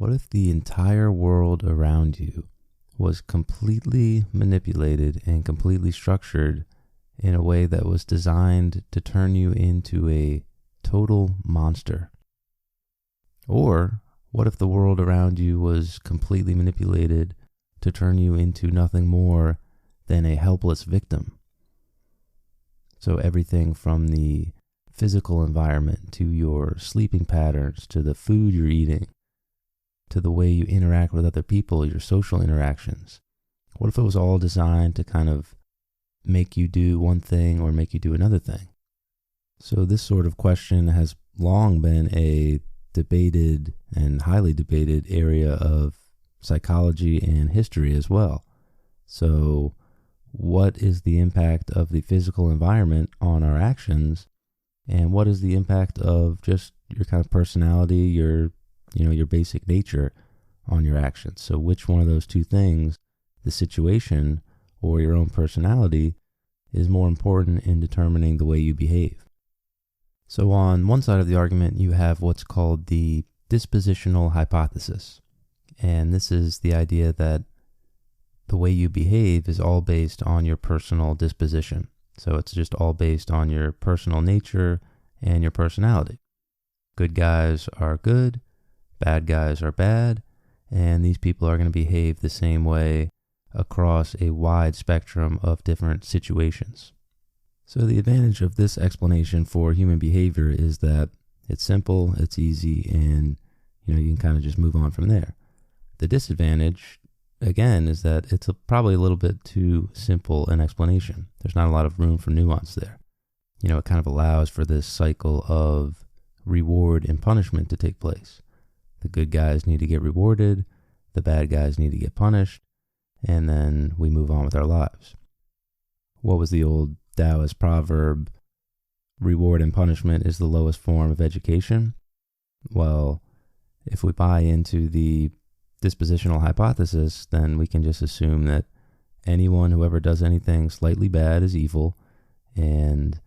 What if the entire world around you was completely manipulated and completely structured in a way that was designed to turn you into a total monster? Or what if the world around you was completely manipulated to turn you into nothing more than a helpless victim? So everything from the physical environment to your sleeping patterns, to the food you're eating, to the way you interact with other people, your social interactions. What if it was all designed to kind of make you do one thing or make you do another thing? So this sort of question has long been a debated and highly debated area of psychology and history as well. So what is the impact of the physical environment on our actions? And what is the impact of just your kind of personality, your basic nature on your actions? So which one of those two things, the situation or your own personality, is more important in determining the way you behave? So on one side of the argument, you have what's called the dispositional hypothesis. And this is the idea that the way you behave is all based on your personal disposition. So it's just all based on your personal nature and your personality. Good guys are good, bad guys are bad, and these people are going to behave the same way across a wide spectrum of different situations. So the advantage of this explanation for human behavior is that it's simple, it's easy, and you can kind of just move on from there. The disadvantage, again, is that it's probably a little bit too simple an explanation. There's not a lot of room for nuance there. It kind of allows for this cycle of reward and punishment to take place. The good guys need to get rewarded, the bad guys need to get punished, and then we move on with our lives. What was the old Taoist proverb? Reward and punishment is the lowest form of education. Well, if we buy into the dispositional hypothesis, then we can just assume that anyone who ever does anything slightly bad is evil, and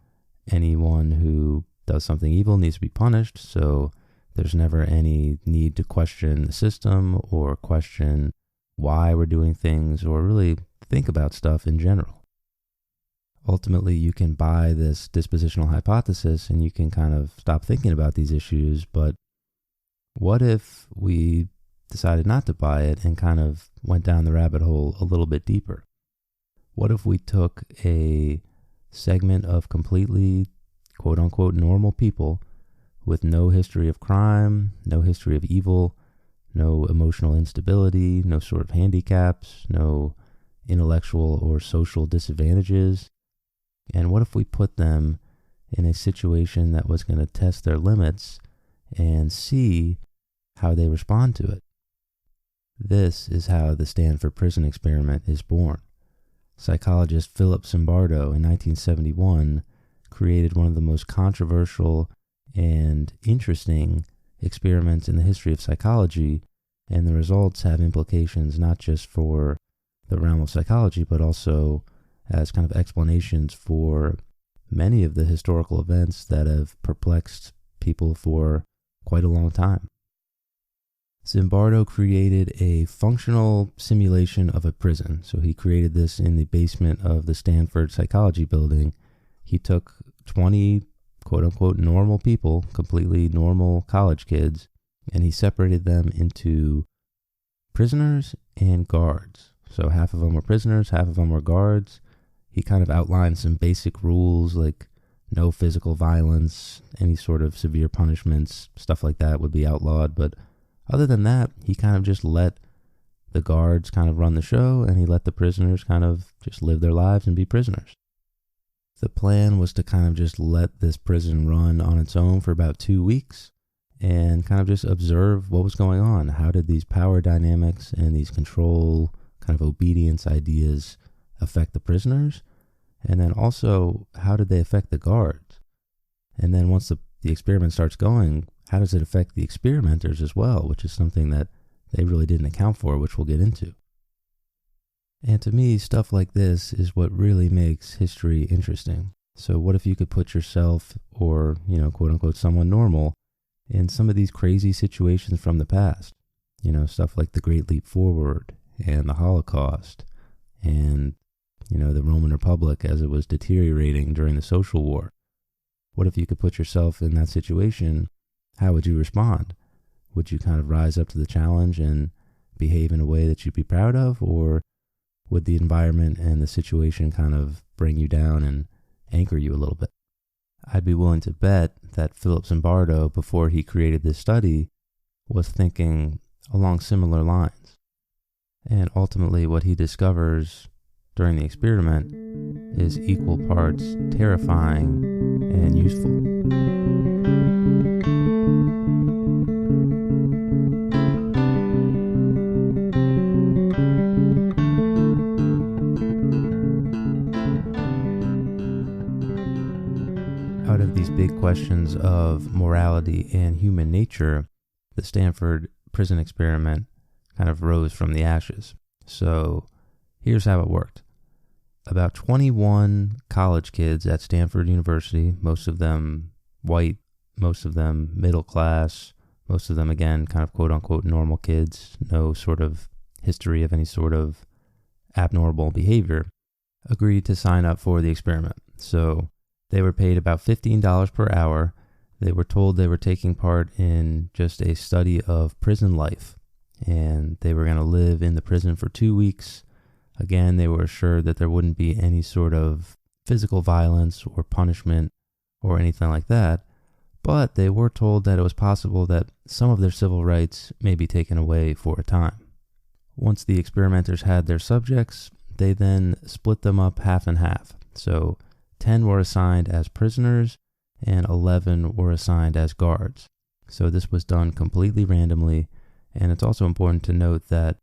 anyone who does something evil needs to be punished, so there's never any need to question the system or question why we're doing things or really think about stuff in general. Ultimately, you can buy this dispositional hypothesis and you can kind of stop thinking about these issues, but what if we decided not to buy it and kind of went down the rabbit hole a little bit deeper? What if we took a segment of completely quote-unquote normal people with no history of crime, no history of evil, no emotional instability, no sort of handicaps, no intellectual or social disadvantages, and what if we put them in a situation that was going to test their limits and see how they respond to it? This is how the Stanford Prison Experiment is born. Psychologist Philip Zimbardo in 1971 created one of the most controversial and interesting experiments in the history of psychology, and the results have implications not just for the realm of psychology, but also as kind of explanations for many of the historical events that have perplexed people for quite a long time. Zimbardo created a functional simulation of a prison. So he created this in the basement of the Stanford Psychology building. He took 20 quote-unquote normal people, completely normal college kids, and he separated them into prisoners and guards. So half of them were prisoners, half of them were guards. He kind of outlined some basic rules like no physical violence, any sort of severe punishments, stuff like that would be outlawed. But other than that, he kind of just let the guards kind of run the show, and he let the prisoners kind of just live their lives and be prisoners. The plan was to kind of just let this prison run on its own for about 2 weeks and kind of just observe what was going on. How did these power dynamics and these control, kind of obedience ideas affect the prisoners? And then also, how did they affect the guards? And then once the experiment starts going, how does it affect the experimenters as well, which is something that they really didn't account for, which we'll get into. And to me, stuff like this is what really makes history interesting. So what if you could put yourself, or, quote unquote, someone normal, in some of these crazy situations from the past? stuff like the Great Leap Forward and the Holocaust and, the Roman Republic as it was deteriorating during the Social War. What if you could put yourself in that situation? How would you respond? Would you kind of rise up to the challenge and behave in a way that you'd be proud of? Or would the environment and the situation kind of bring you down and anchor you a little bit? I'd be willing to bet that Philip Zimbardo, before he created this study, was thinking along similar lines. And ultimately what he discovers during the experiment is equal parts terrifying and useful. Out of these big questions of morality and human nature, the Stanford Prison Experiment kind of rose from the ashes. So here's how it worked. About 21 college kids at Stanford University, most of them white, most of them middle class, most of them, again, kind of quote-unquote normal kids, no sort of history of any sort of abnormal behavior, agreed to sign up for the experiment. So they were paid about $15 per hour. They were told they were taking part in just a study of prison life, and they were going to live in the prison for 2 weeks. Again, they were assured that there wouldn't be any sort of physical violence or punishment or anything like that, but they were told that it was possible that some of their civil rights may be taken away for a time. Once the experimenters had their subjects, they then split them up half and half. So 10 were assigned as prisoners and 11 were assigned as guards. So this was done completely randomly, and it's also important to note that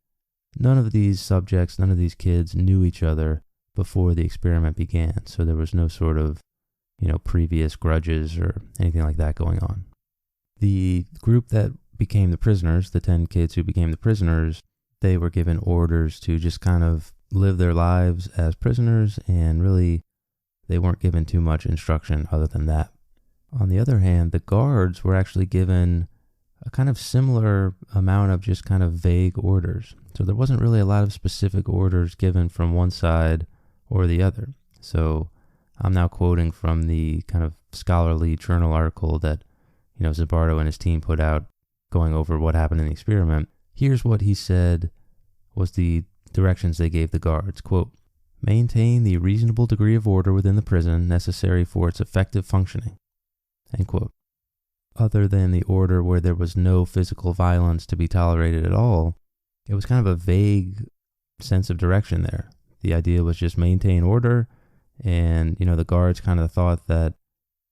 none of these subjects, none of these kids knew each other before the experiment began. So there was no sort of, previous grudges or anything like that going on. The group that became the prisoners, the 10 kids who became the prisoners, they were given orders to just kind of live their lives as prisoners, and really they weren't given too much instruction other than that. On the other hand, the guards were actually given a kind of similar amount of just kind of vague orders. So there wasn't really a lot of specific orders given from one side or the other. So I'm now quoting from the kind of scholarly journal article that, Zimbardo and his team put out going over what happened in the experiment. Here's what he said was the directions they gave the guards. Quote, "Maintain the reasonable degree of order within the prison necessary for its effective functioning." End quote. Other than the order where there was no physical violence to be tolerated at all, it was kind of a vague sense of direction there. The idea was just maintain order, and, the guards kind of thought that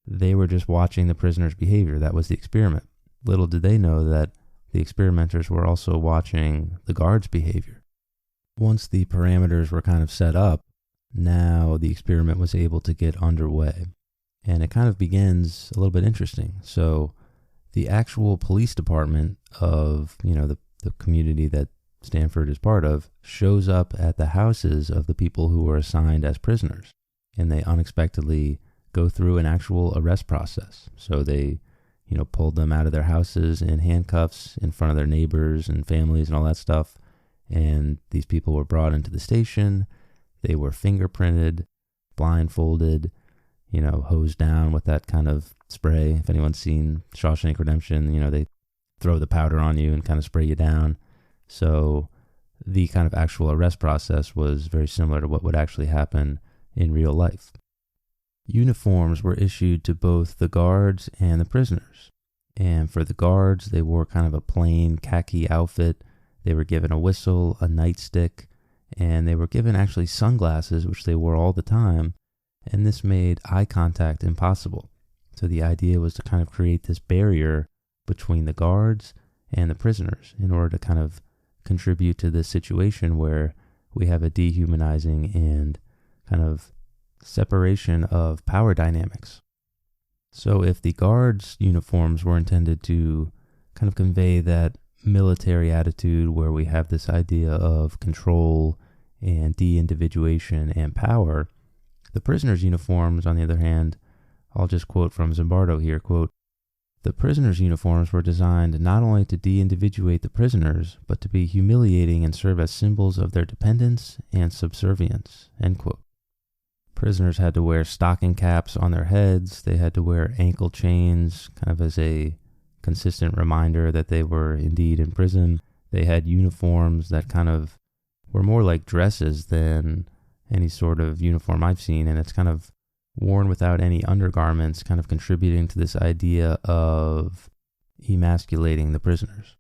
they were just watching the prisoners' behavior. That was the experiment. Little did they know that the experimenters were also watching the guards' behavior. Once the parameters were kind of set up, now the experiment was able to get underway. And it kind of begins a little bit interesting. So the actual police department of, the community that Stanford is part of shows up at the houses of the people who were assigned as prisoners. And they unexpectedly go through an actual arrest process. So they, pulled them out of their houses in handcuffs in front of their neighbors and families and all that stuff. And these people were brought into the station. They were fingerprinted, blindfolded, hosed down with that kind of spray. If anyone's seen Shawshank Redemption, they throw the powder on you and kind of spray you down. So the kind of actual arrest process was very similar to what would actually happen in real life. Uniforms were issued to both the guards and the prisoners. And for the guards, they wore kind of a plain khaki outfit. They were given a whistle, a nightstick, and they were given actually sunglasses, which they wore all the time. And this made eye contact impossible. So the idea was to kind of create this barrier between the guards and the prisoners in order to kind of contribute to this situation where we have a dehumanizing and kind of separation of power dynamics. So if the guards' uniforms were intended to kind of convey that military attitude where we have this idea of control and de-individuation and power, the prisoners' uniforms, on the other hand, I'll just quote from Zimbardo here, quote, The prisoners' uniforms were designed not only to de-individuate the prisoners, but to be humiliating and serve as symbols of their dependence and subservience, end quote. Prisoners had to wear stocking caps on their heads. They had to wear ankle chains, kind of as a consistent reminder that they were indeed in prison. They had uniforms that kind of were more like dresses than any sort of uniform I've seen, and it's kind of worn without any undergarments, kind of contributing to this idea of emasculating the prisoners.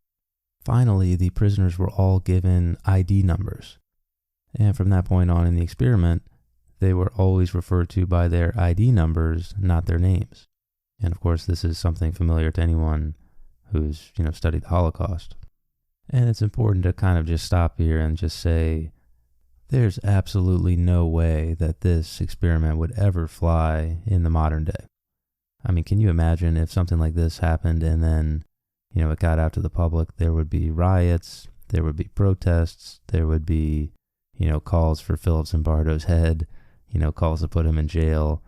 Finally, the prisoners were all given ID numbers, and from that point on in the experiment, they were always referred to by their ID numbers, not their names. And of course, this is something familiar to anyone who's, studied the Holocaust. And it's important to kind of just stop here and just say, there's absolutely no way that this experiment would ever fly in the modern day. I mean, can you imagine if something like this happened and then, it got out to the public? There would be riots, there would be protests, there would be, calls for Philip Zimbardo's head, calls to put him in jail.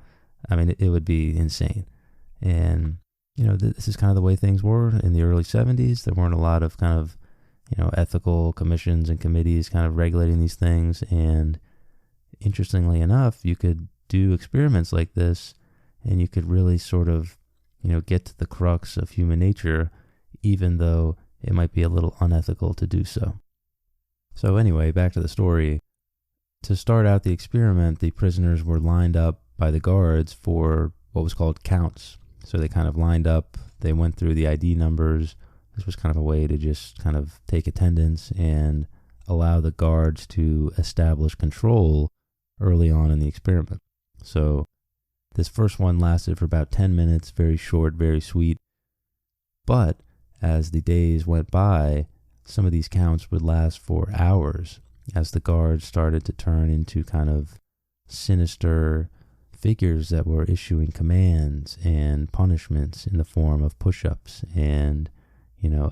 I mean, it would be insane. And, this is kind of the way things were in the early 70s. There weren't a lot of kind of, ethical commissions and committees kind of regulating these things. And interestingly enough, you could do experiments like this and you could really sort of, get to the crux of human nature, even though it might be a little unethical to do so. So anyway, back to the story. To start out the experiment, the prisoners were lined up by the guards for what was called counts. So they kind of lined up, they went through the ID numbers. This was kind of a way to just kind of take attendance and allow the guards to establish control early on in the experiment. So this first one lasted for about 10 minutes, very short, very sweet. But as the days went by, some of these counts would last for hours as the guards started to turn into kind of sinister figures that were issuing commands and punishments in the form of push-ups and,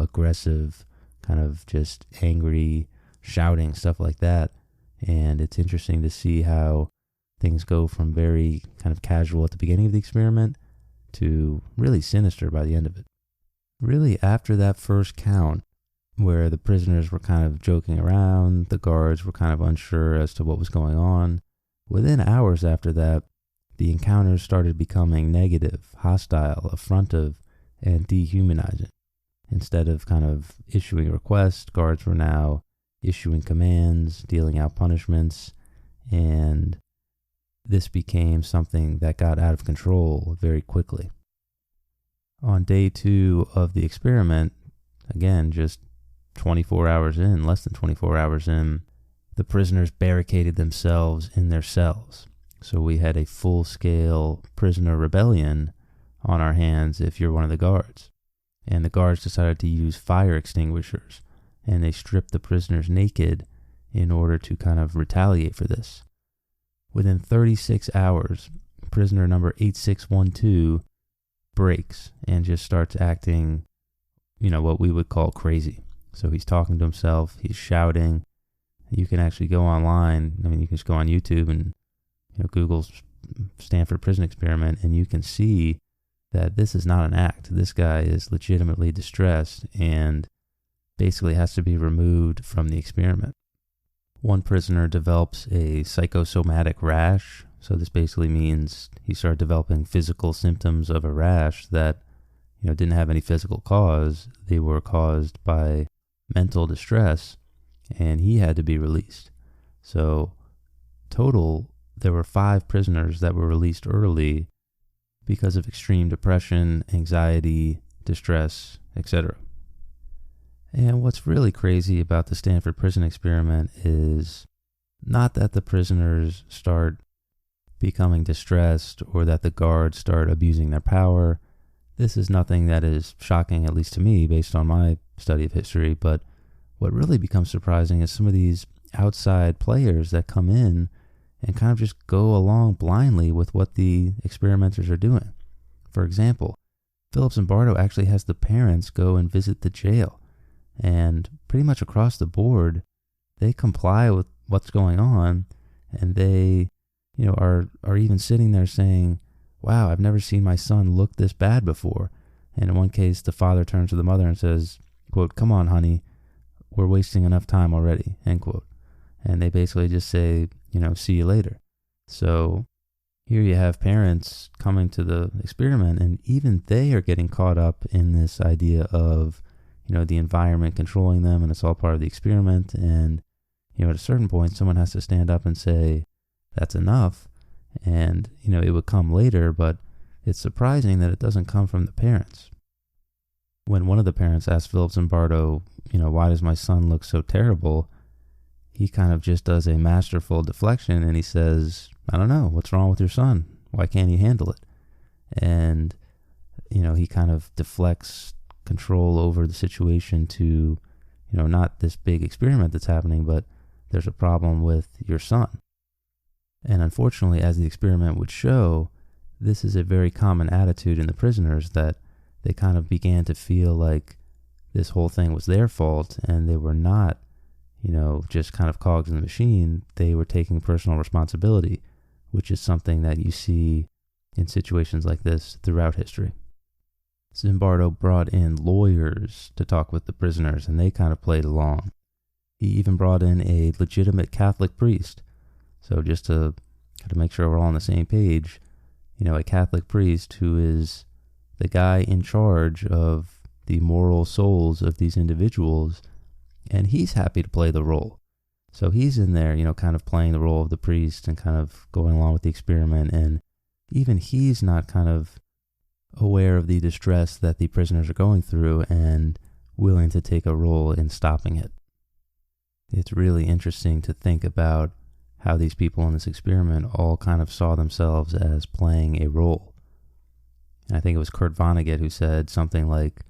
aggressive, kind of just angry shouting, stuff like that. And it's interesting to see how things go from very kind of casual at the beginning of the experiment to really sinister by the end of it. Really, after that first count, where the prisoners were kind of joking around, the guards were kind of unsure as to what was going on, within hours after that, the encounters started becoming negative, hostile, affrontive, and dehumanizing. Instead of kind of issuing requests, guards were now issuing commands, dealing out punishments, and this became something that got out of control very quickly. On day 2 of the experiment, again, just 24 hours in, less than 24 hours in, the prisoners barricaded themselves in their cells. So we had a full-scale prisoner rebellion on our hands if you're one of the guards. And the guards decided to use fire extinguishers, and they stripped the prisoners naked in order to kind of retaliate for this. Within 36 hours, prisoner number 8612 breaks and just starts acting, what we would call crazy. So he's talking to himself, he's shouting. You can actually go online, you can just go on YouTube and Google Stanford Prison Experiment, and you can see that this is not an act. This guy is legitimately distressed and basically has to be removed from the experiment. One prisoner develops a psychosomatic rash. So this basically means he started developing physical symptoms of a rash that, didn't have any physical cause. They were caused by mental distress, and he had to be released. So total, there were 5 prisoners that were released early because of extreme depression, anxiety, distress, etc. And what's really crazy about the Stanford Prison Experiment is not that the prisoners start becoming distressed or that the guards start abusing their power. This is nothing that is shocking, at least to me, based on my study of history. But what really becomes surprising is some of these outside players that come in and kind of just go along blindly with what the experimenters are doing. For example, Philip Zimbardo actually has the parents go and visit the jail. And pretty much across the board, they comply with what's going on. And they, are even sitting there saying, wow, I've never seen my son look this bad before. And in one case, the father turns to the mother and says, quote, "Come on, honey, we're wasting enough time already," end quote. And they basically just say, "See you later." So here you have parents coming to the experiment, and even they are getting caught up in this idea of, the environment controlling them, and it's all part of the experiment. And, at a certain point, someone has to stand up and say, "That's enough." And, it would come later, but it's surprising that it doesn't come from the parents. When one of the parents asked Philip Zimbardo, "Why does my son look so terrible?" he kind of just does a masterful deflection, and he says, "I don't know, what's wrong with your son? Why can't he handle it?" And, he kind of deflects control over the situation to, not this big experiment that's happening, but there's a problem with your son. And unfortunately, as the experiment would show, this is a very common attitude in the prisoners, that they kind of began to feel like this whole thing was their fault, and they were not, just kind of cogs in the machine. They were taking personal responsibility, which is something that you see in situations like this throughout history. Zimbardo brought in lawyers to talk with the prisoners, and they kind of played along. He even brought in a legitimate Catholic priest. So just to kind of make sure we're all on the same page, a Catholic priest who is the guy in charge of the moral souls of these individuals, and he's happy to play the role. So he's in there, kind of playing the role of the priest and kind of going along with the experiment, and even he's not kind of aware of the distress that the prisoners are going through and willing to take a role in stopping it. It's really interesting to think about how these people in this experiment all kind of saw themselves as playing a role. And I think it was Kurt Vonnegut who said something like,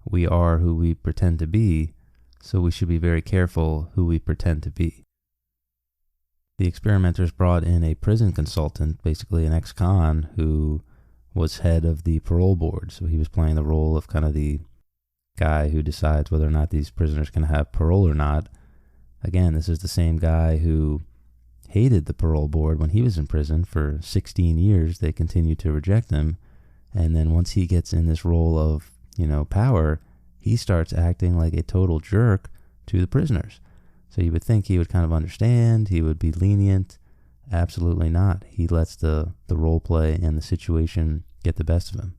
"We are who we pretend to be, so we should be very careful who we pretend to be." The experimenters brought in a prison consultant, basically an ex-con, who was head of the parole board. So he was playing the role of kind of the guy who decides whether or not these prisoners can have parole or not. Again, this is the same guy who hated the parole board when he was in prison for 16 years. They continued to reject him. And then once he gets in this role of, power, he starts acting like a total jerk to the prisoners. So you would think he would kind of understand, he would be lenient. Absolutely not. He lets the role play and the situation get the best of him.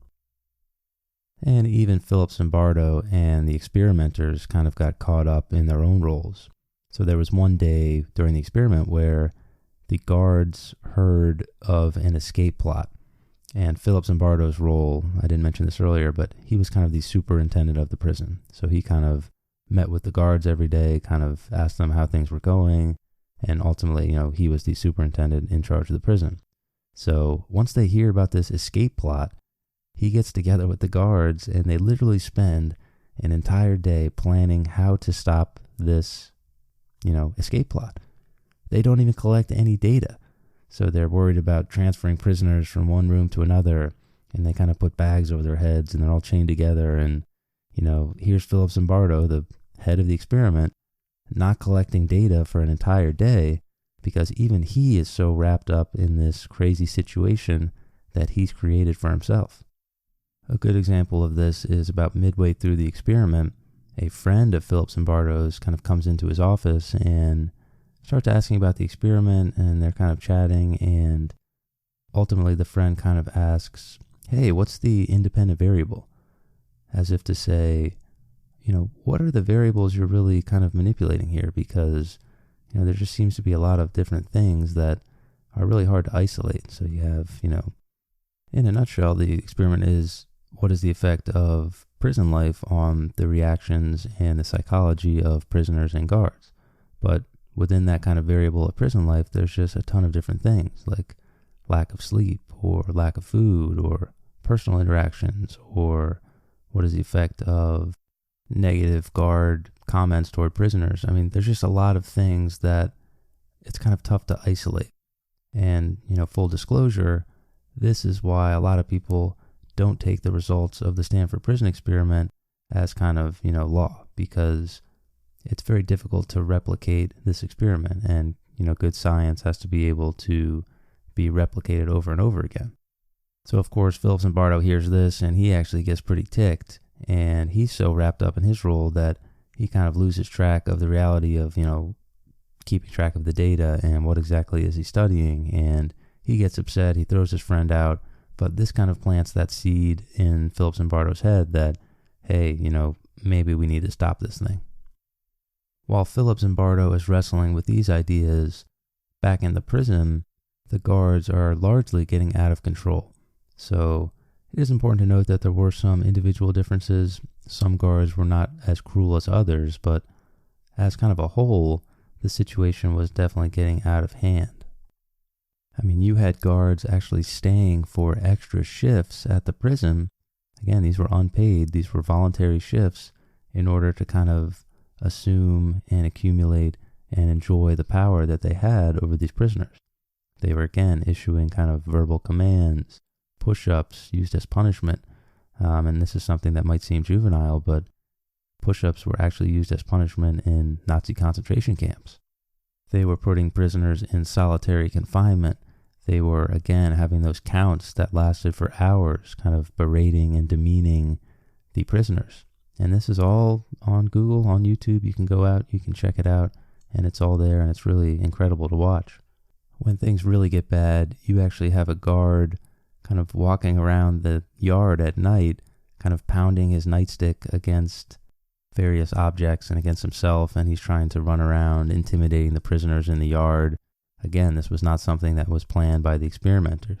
And even Philip Zimbardo and the experimenters kind of got caught up in their own roles. So there was one day during the experiment where the guards heard of an escape plot. And Philip Zimbardo's role, I didn't mention this earlier, but he was kind of the superintendent of the prison. So he kind of met with the guards every day, kind of asked them how things were going, and ultimately, he was the superintendent in charge of the prison. So once they hear about this escape plot, he gets together with the guards, and they literally spend an entire day planning how to stop this, escape plot. They don't even collect any data. So they're worried about transferring prisoners from one room to another, and they kind of put bags over their heads, and they're all chained together. And, here's Philip Zimbardo, the head of the experiment, not collecting data for an entire day because even he is so wrapped up in this crazy situation that he's created for himself. A good example of this is about midway through the experiment, a friend of Philip Zimbardo's kind of comes into his office and starts asking about the experiment, and they're kind of chatting, and ultimately the friend kind of asks, "Hey, what's the independent variable?" As if to say, what are the variables you're really kind of manipulating here? Because, there just seems to be a lot of different things that are really hard to isolate. So you have, in a nutshell, the experiment is, what is the effect of prison life on the reactions and the psychology of prisoners and guards? But within that kind of variable of prison life, there's just a ton of different things, like lack of sleep or lack of food or personal interactions, or what is the effect of negative guard comments toward prisoners. I mean, there's just a lot of things that it's kind of tough to isolate. And, full disclosure, this is why a lot of people don't take the results of the Stanford Prison Experiment as kind of, law, because it's very difficult to replicate this experiment. And, good science has to be able to be replicated over and over again. So of course, Philip Zimbardo hears this and he actually gets pretty ticked. And he's so wrapped up in his role that he kind of loses track of the reality of, keeping track of the data and what exactly is he studying. And he gets upset. He throws his friend out. But this kind of plants that seed in Philip Zimbardo's head that, hey, maybe we need to stop this thing. While Philip Zimbardo is wrestling with these ideas, back in the prison, the guards are largely getting out of control. So it is important to note that there were some individual differences. Some guards were not as cruel as others, but as kind of a whole, the situation was definitely getting out of hand. I mean, you had guards actually staying for extra shifts at the prison. Again, these were unpaid. These were voluntary shifts in order to kind of assume and accumulate and enjoy the power that they had over these prisoners. They were, again, issuing kind of verbal commands, push-ups used as punishment. And this is something that might seem juvenile, but push-ups were actually used as punishment in Nazi concentration camps. They were putting prisoners in solitary confinement. They were, again, having those counts that lasted for hours, kind of berating and demeaning the prisoners. And this is all on Google, on YouTube. You can go out, you can check it out, and it's all there, and it's really incredible to watch. When things really get bad, you actually have a guard kind of walking around the yard at night, kind of pounding his nightstick against various objects and against himself, and he's trying to run around intimidating the prisoners in the yard. Again, this was not something that was planned by the experimenters.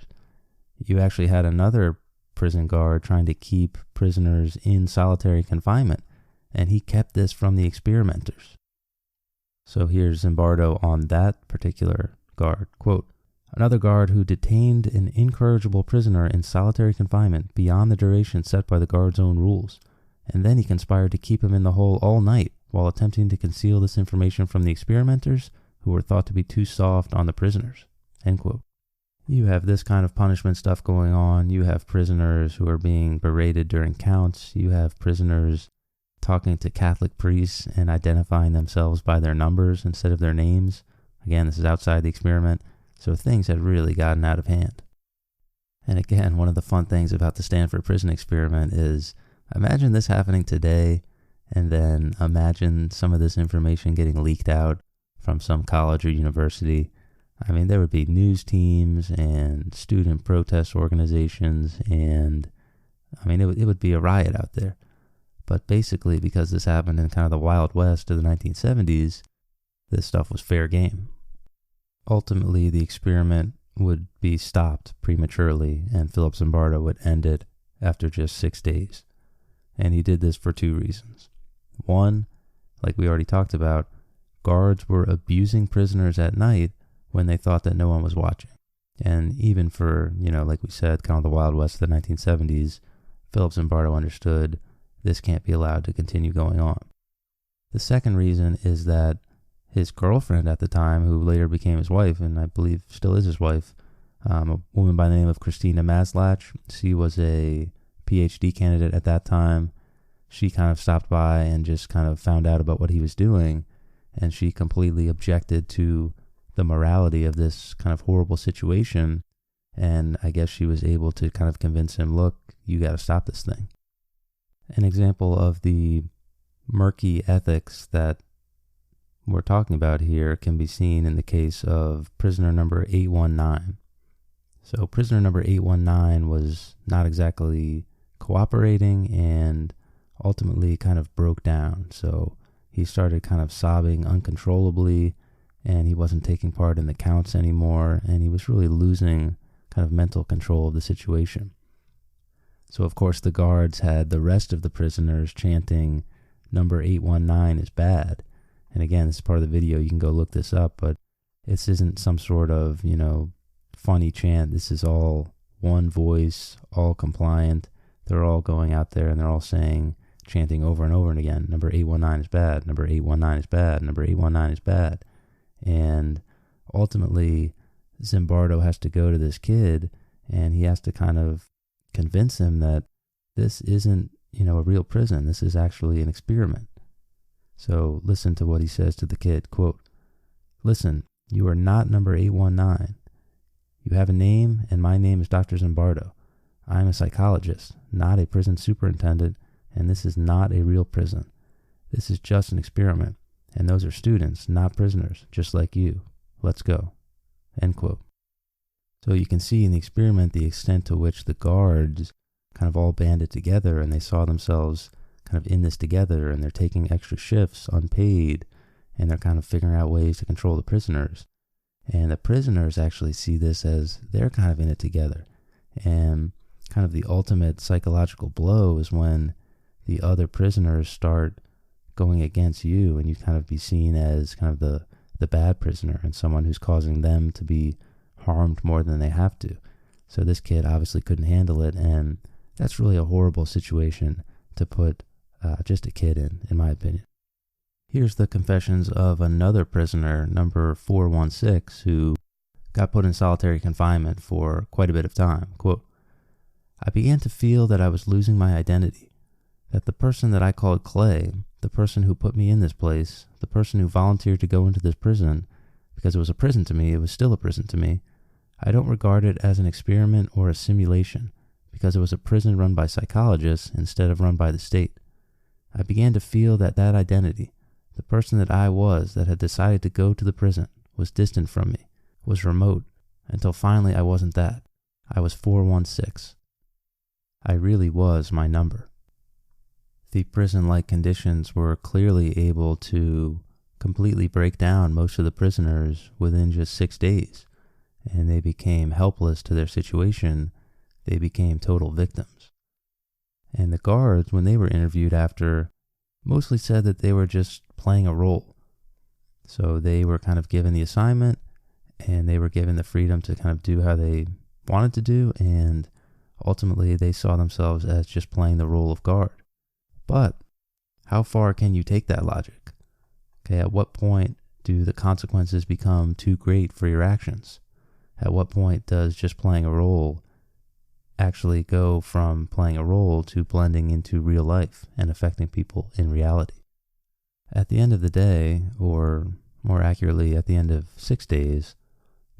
You actually had another prison guard trying to keep prisoners in solitary confinement, and he kept this from the experimenters. So here's Zimbardo on that particular guard. Quote, "Another guard who detained an incorrigible prisoner in solitary confinement beyond the duration set by the guard's own rules, and then he conspired to keep him in the hole all night while attempting to conceal this information from the experimenters who were thought to be too soft on the prisoners." End quote. You have this kind of punishment stuff going on. You have prisoners who are being berated during counts. You have prisoners talking to Catholic priests and identifying themselves by their numbers instead of their names. Again, this is outside the experiment, so things had really gotten out of hand. And again, one of the fun things about the Stanford Prison Experiment is, imagine this happening today, and then imagine some of this information getting leaked out from some college or university. I mean, there would be news teams and student protest organizations, and I mean, it would be a riot out there. But basically, because this happened in kind of the Wild West of the 1970s, this stuff was fair game. Ultimately, the experiment would be stopped prematurely, and Philip Zimbardo would end it after just 6 days. And he did this for two reasons. One, like we already talked about, guards were abusing prisoners at night when they thought that no one was watching. And even for, like we said, kind of the Wild West of the 1970s, Philip Zimbardo understood this can't be allowed to continue going on. The second reason is that his girlfriend at the time, who later became his wife, and I believe still is his wife, a woman by the name of Christina Maslach, she was a PhD candidate at that time. She kind of stopped by and just kind of found out about what he was doing, and she completely objected to the morality of this kind of horrible situation, and I guess she was able to kind of convince him, look, you got to stop this thing. An example of the murky ethics that we're talking about here can be seen in the case of prisoner number 819. So prisoner number 819 was not exactly cooperating and ultimately kind of broke down. So he started kind of sobbing uncontrollably, and he wasn't taking part in the counts anymore, and he was really losing kind of mental control of the situation. So of course the guards had the rest of the prisoners chanting, "Number 819 is bad." And again, this is part of the video, you can go look this up, but this isn't some sort of, funny chant. This is all one voice, all compliant. They're all going out there and they're all chanting over and over and again, "Number 819 is bad, number 819 is bad, number 819 is bad." And ultimately, Zimbardo has to go to this kid and he has to kind of convince him that this isn't, a real prison. This is actually an experiment. So listen to what he says to the kid. Quote, "Listen, you are not number 819. You have a name, and my name is Dr. Zimbardo. I'm a psychologist, not a prison superintendent, and this is not a real prison. This is just an experiment, and those are students, not prisoners, just like you. Let's go." End quote. So you can see in the experiment the extent to which the guards kind of all banded together, and they saw themselves kind of in this together, and they're taking extra shifts unpaid, and they're kind of figuring out ways to control the prisoners. And the prisoners actually see this as they're kind of in it together. And kind of the ultimate psychological blow is when the other prisoners start going against you, and you kind of be seen as kind of the bad prisoner and someone who's causing them to be harmed more than they have to. So this kid obviously couldn't handle it, and that's really a horrible situation to put just a kid in my opinion. Here's the confessions of another prisoner, number 416, who got put in solitary confinement for quite a bit of time. Quote, "I began to feel that I was losing my identity, that the person that I called Clay, the person who put me in this place, the person who volunteered to go into this prison, because it was a prison to me, it was still a prison to me, I don't regard it as an experiment or a simulation, because it was a prison run by psychologists instead of run by the state. I began to feel that that identity, the person that I was that had decided to go to the prison, was distant from me, was remote, until finally I wasn't that. I was 416. I really was my number." The prison-like conditions were clearly able to completely break down most of the prisoners within just 6 days, and they became helpless to their situation. They became total victims. And the guards, when they were interviewed after, mostly said that they were just playing a role. So they were kind of given the assignment, and they were given the freedom to kind of do how they wanted to do, and ultimately they saw themselves as just playing the role of guard. But how far can you take that logic? Okay, at what point do the consequences become too great for your actions? At what point does just playing a role actually go from playing a role to blending into real life and affecting people in reality? At the end of the day, or more accurately, at the end of 6 days,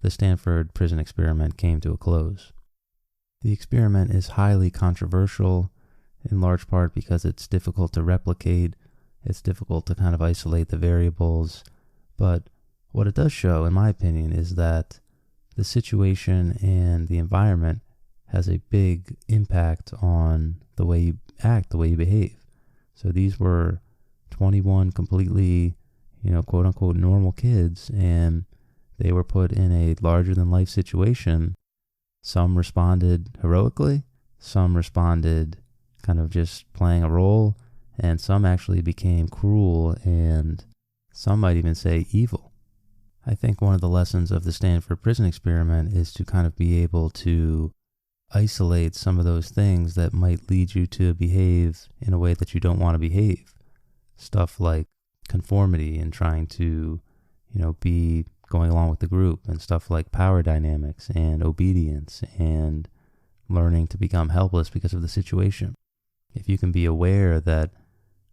the Stanford Prison Experiment came to a close. The experiment is highly controversial, in large part because it's difficult to replicate, it's difficult to kind of isolate the variables, but what it does show, in my opinion, is that the situation and the environment has a big impact on the way you act, the way you behave. So these were 21 completely, quote unquote normal kids, and they were put in a larger than life situation. Some responded heroically, some responded kind of just playing a role, and some actually became cruel, and some might even say evil. I think one of the lessons of the Stanford Prison Experiment is to kind of be able to isolate some of those things that might lead you to behave in a way that you don't want to behave. Stuff like conformity and trying to, be going along with the group, and stuff like power dynamics and obedience and learning to become helpless because of the situation. If you can be aware that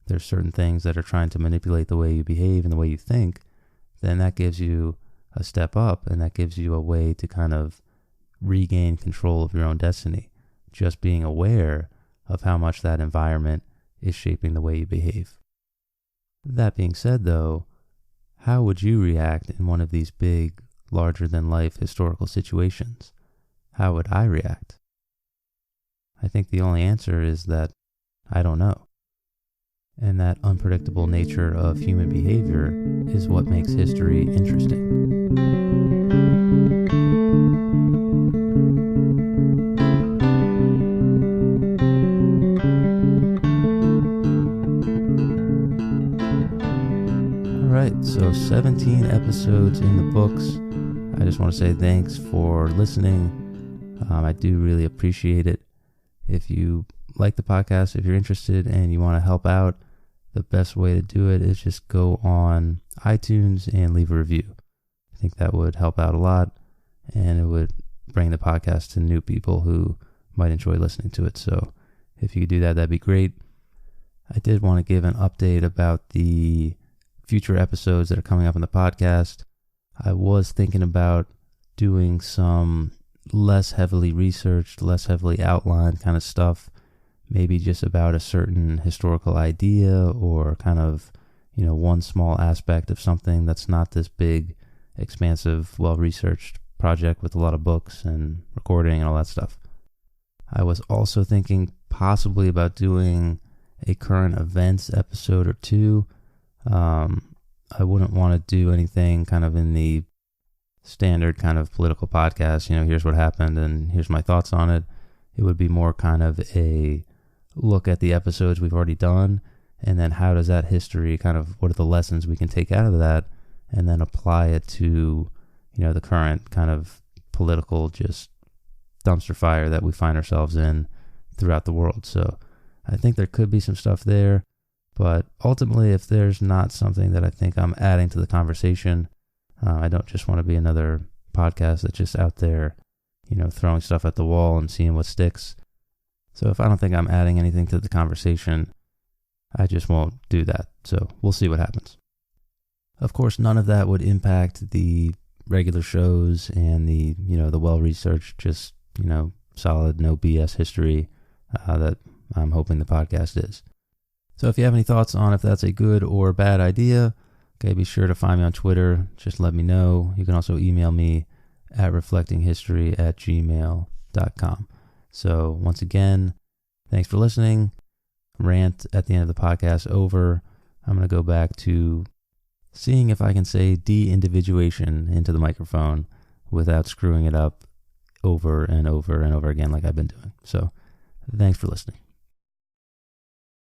there's certain things that are trying to manipulate the way you behave and the way you think, then that gives you a step up, and that gives you a way to kind of regain control of your own destiny. Just being aware of how much that environment is shaping the way you behave. That being said, though, how would you react in one of these big, larger-than-life historical situations? How would I react? I think the only answer is that I don't know. And that unpredictable nature of human behavior is what makes history interesting. Alright, so 17 episodes in the books. I just want to say thanks for listening. I do really appreciate it. If you like the podcast, if you're interested and you want to help out, the best way to do it is just go on iTunes and leave a review. I think that would help out a lot, and it would bring the podcast to new people who might enjoy listening to it. So if you could do that, that'd be great. I did want to give an update about the future episodes that are coming up on the podcast. I was thinking about doing some less heavily researched, less heavily outlined kind of stuff, maybe just about a certain historical idea or kind of, one small aspect of something that's not this big, expansive, well-researched project with a lot of books and recording and all that stuff. I was also thinking possibly about doing a current events episode or two. I wouldn't want to do anything kind of in the standard kind of political podcast, here's what happened and here's my thoughts on it. It would be more kind of a look at the episodes we've already done, and then how does that history what are the lessons we can take out of that, and then apply it to, the current kind of political just dumpster fire that we find ourselves in throughout the world. So I think there could be some stuff there, but ultimately, if there's not something that I think I'm adding to the conversation, I don't just want to be another podcast that's just out there, throwing stuff at the wall and seeing what sticks. So if I don't think I'm adding anything to the conversation, I just won't do that. So we'll see what happens. Of course, none of that would impact the regular shows and the well-researched, just, solid, no BS history that I'm hoping the podcast is. So if you have any thoughts on if that's a good or bad idea, okay, be sure to find me on Twitter. Just let me know. You can also email me at reflectinghistory@gmail.com. So once again, thanks for listening. Rant at the end of the podcast over. I'm going to go back to seeing if I can say de-individuation into the microphone without screwing it up over and over and over again like I've been doing. So thanks for listening.